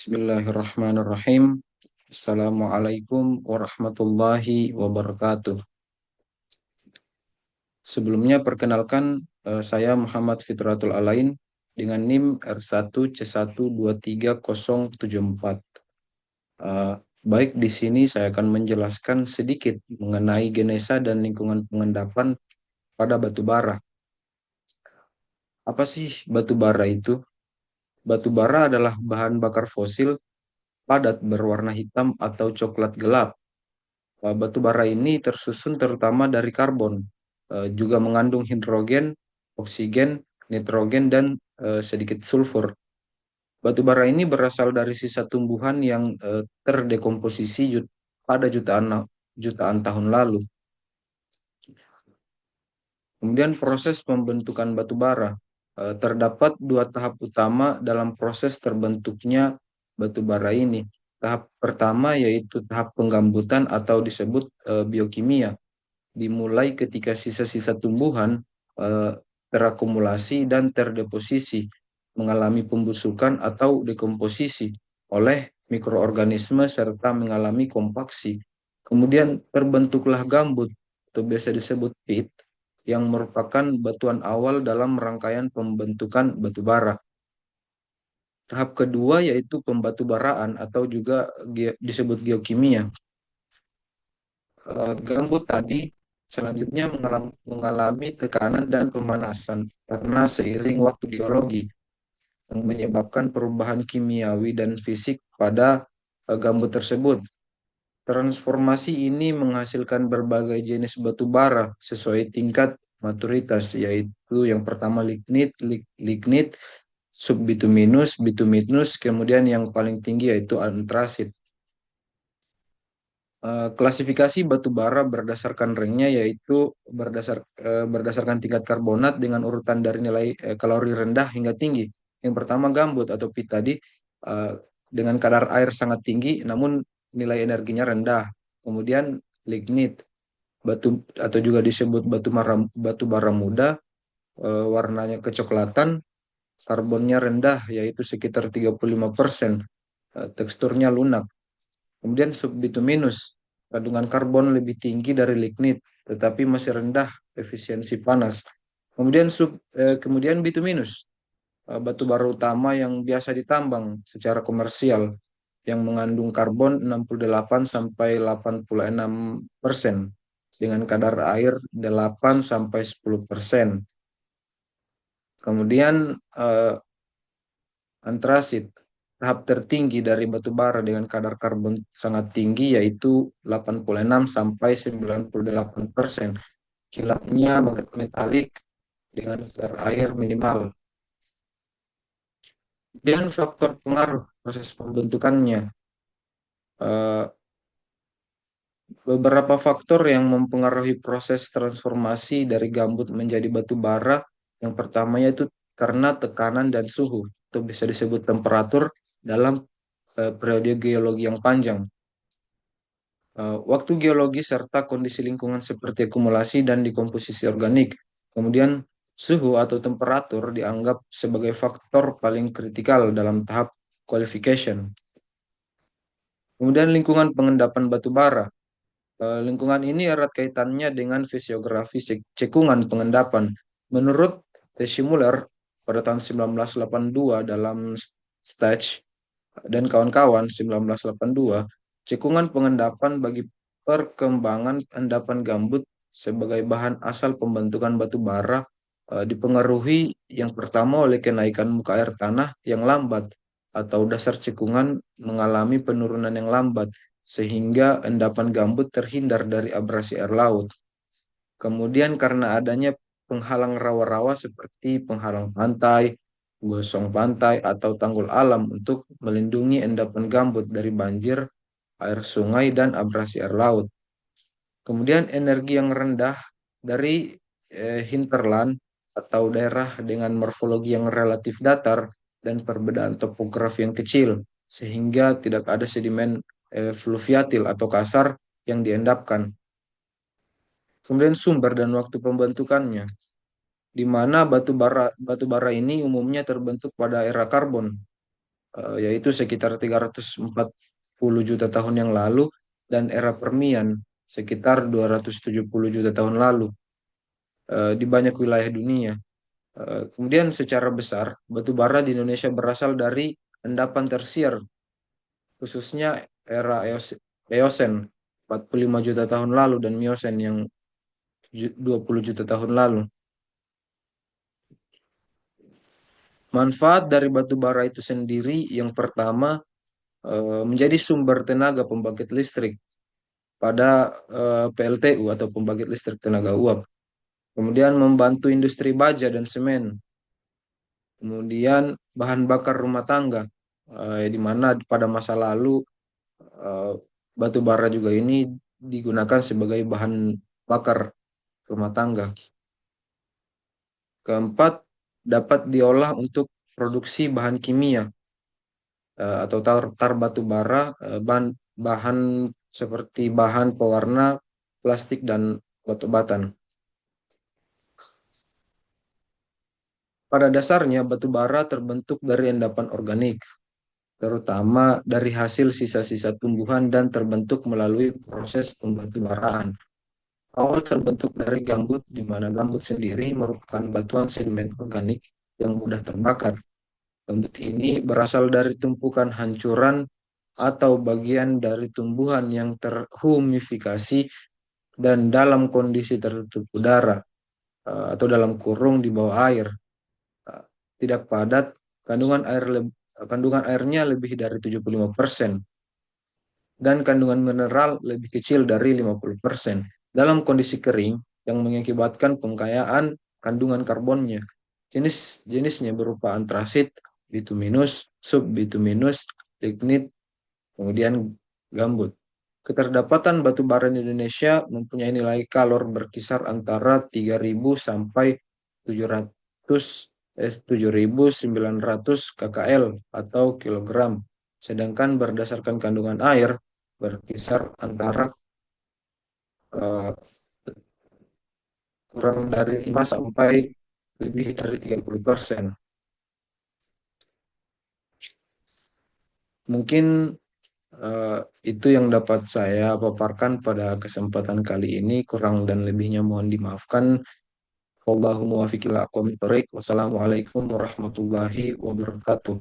Bismillahirrahmanirrahim. Assalamualaikum warahmatullahi wabarakatuh. Sebelumnya perkenalkan, saya Muhammad Fitratul Alain dengan NIM R1C123074. Eh, Baik, di sini saya akan menjelaskan sedikit mengenai genesa dan lingkungan pengendapan pada batu bara. Apa sih batu bara itu? Batu bara adalah bahan bakar fosil padat berwarna hitam atau coklat gelap. Batu bara ini tersusun terutama dari karbon, juga mengandung hidrogen, oksigen, nitrogen, dan sedikit sulfur. Batu bara ini berasal dari sisa tumbuhan yang terdekomposisi pada jutaan tahun lalu. Kemudian proses pembentukan batu bara. Terdapat dua tahap utama dalam proses terbentuknya batu bara ini. Tahap pertama yaitu tahap penggambutan atau disebut biokimia, dimulai ketika sisa-sisa tumbuhan eh, terakumulasi dan terdeposisi, mengalami pembusukan atau dekomposisi oleh mikroorganisme serta mengalami kompaksi. Kemudian terbentuklah gambut atau biasa disebut pit yang merupakan batuan awal dalam rangkaian pembentukan batu bara. Tahap kedua yaitu pembatubaraan atau juga disebut geokimia. Gambut tadi selanjutnya mengalami tekanan dan pemanasan karena seiring waktu geologi yang menyebabkan perubahan kimiawi dan fisik pada gambut tersebut. Transformasi ini menghasilkan berbagai jenis batu bara sesuai tingkat maturitas, yaitu yang pertama lignit, subbituminus, bituminus, kemudian yang paling tinggi yaitu antrasit. Klasifikasi batu bara berdasarkan ranknya yaitu berdasarkan tingkat karbonat dengan urutan dari nilai kalori rendah hingga tinggi. Yang pertama gambut atau pit tadi, eh, dengan kadar air sangat tinggi namun nilai energinya rendah. Kemudian lignit, batu atau juga disebut batu bara muda, warnanya kecoklatan, karbonnya rendah yaitu sekitar 35%, teksturnya lunak. Kemudian subbituminus, kandungan karbon lebih tinggi dari lignit, tetapi masih rendah efisiensi panas. Kemudian bituminus, batu bara utama yang biasa ditambang secara komersial, yang mengandung karbon 68 sampai 86% dengan kadar air 8 sampai 10%. Kemudian antrasit, tahap tertinggi dari batu bara dengan kadar karbon sangat tinggi yaitu 86 sampai 98%. Kilapnya metalik dengan kadar air minimal. Dan faktor pengaruh proses pembentukannya. Eh, Beberapa faktor yang mempengaruhi proses transformasi dari gambut menjadi batu bara. Yang pertama yaitu karena tekanan dan suhu, atau bisa disebut temperatur dalam periode geologi yang panjang. Waktu geologi serta kondisi lingkungan seperti akumulasi dan dekomposisi organik. Kemudian suhu atau temperatur dianggap sebagai faktor paling kritikal dalam tahap qualification. Kemudian lingkungan pengendapan batu bara. Lingkungan ini erat kaitannya dengan fisiografi cekungan pengendapan. Menurut Tessy Muller pada tahun 1982 dalam Stage dan kawan-kawan 1982, cekungan pengendapan bagi perkembangan endapan gambut sebagai bahan asal pembentukan batu bara dipengaruhi yang pertama oleh kenaikan muka air tanah yang lambat atau dasar cekungan mengalami penurunan yang lambat sehingga endapan gambut terhindar dari abrasi air laut. Kemudian karena adanya penghalang rawa-rawa seperti penghalang pantai, gosong pantai, atau tanggul alam untuk melindungi endapan gambut dari banjir, air sungai, dan abrasi air laut. Kemudian energi yang rendah dari hinterland atau daerah dengan morfologi yang relatif datar dan perbedaan topografi yang kecil, sehingga tidak ada sedimen fluviatil atau kasar yang diendapkan. Kemudian sumber dan waktu pembentukannya, di mana batu bara ini umumnya terbentuk pada era karbon. yaitu sekitar 340 juta tahun yang lalu, dan era Permian sekitar 270 juta tahun lalu di banyak wilayah dunia. Kemudian secara besar, batu bara di Indonesia berasal dari endapan tersier, khususnya era Eosen 45 juta tahun lalu dan Miosen yang 20 juta tahun lalu. Manfaat dari batu bara itu sendiri yang pertama menjadi sumber tenaga pembangkit listrik pada PLTU atau pembangkit listrik tenaga uap. Kemudian membantu industri baja dan semen. Kemudian bahan bakar rumah tangga, di mana pada masa lalu eh, batu bara juga ini digunakan sebagai bahan bakar rumah tangga. Keempat, dapat diolah untuk produksi bahan kimia atau tar batu bara, bahan bahan seperti bahan pewarna, plastik dan batu-batan. Pada dasarnya batu bara terbentuk dari endapan organik, terutama dari hasil sisa-sisa tumbuhan dan terbentuk melalui proses pembatubaraan. Awal terbentuk dari gambut, di mana gambut sendiri merupakan batuan sedimen organik yang mudah terbakar. Gambut ini berasal dari tumpukan hancuran atau bagian dari tumbuhan yang terhumifikasi dan dalam kondisi tertutup udara atau dalam kurung di bawah air. Uh, Tidak padat, kandungan airnya lebih dari 75% dan kandungan mineral lebih kecil dari 50% dalam kondisi kering yang mengakibatkan pengkayaan kandungan karbonnya. Jenisnya berupa antrasit, bituminus, subbituminus, lignit, kemudian gambut. Keterdapatan batu bara di Indonesia mempunyai nilai kalor berkisar antara 3.000 sampai 700 7.900 kkl atau kilogram. Sedangkan berdasarkan kandungan air berkisar antara eh, kurang dari 5 sampai lebih dari 30%. Mungkin eh, itu yang dapat saya paparkan pada kesempatan kali ini. Kurang dan lebihnya mohon dimaafkan. Wallahu muwaffiq ila aqwamit thoriq. Wassalamualaikum warahmatullahi wabarakatuh.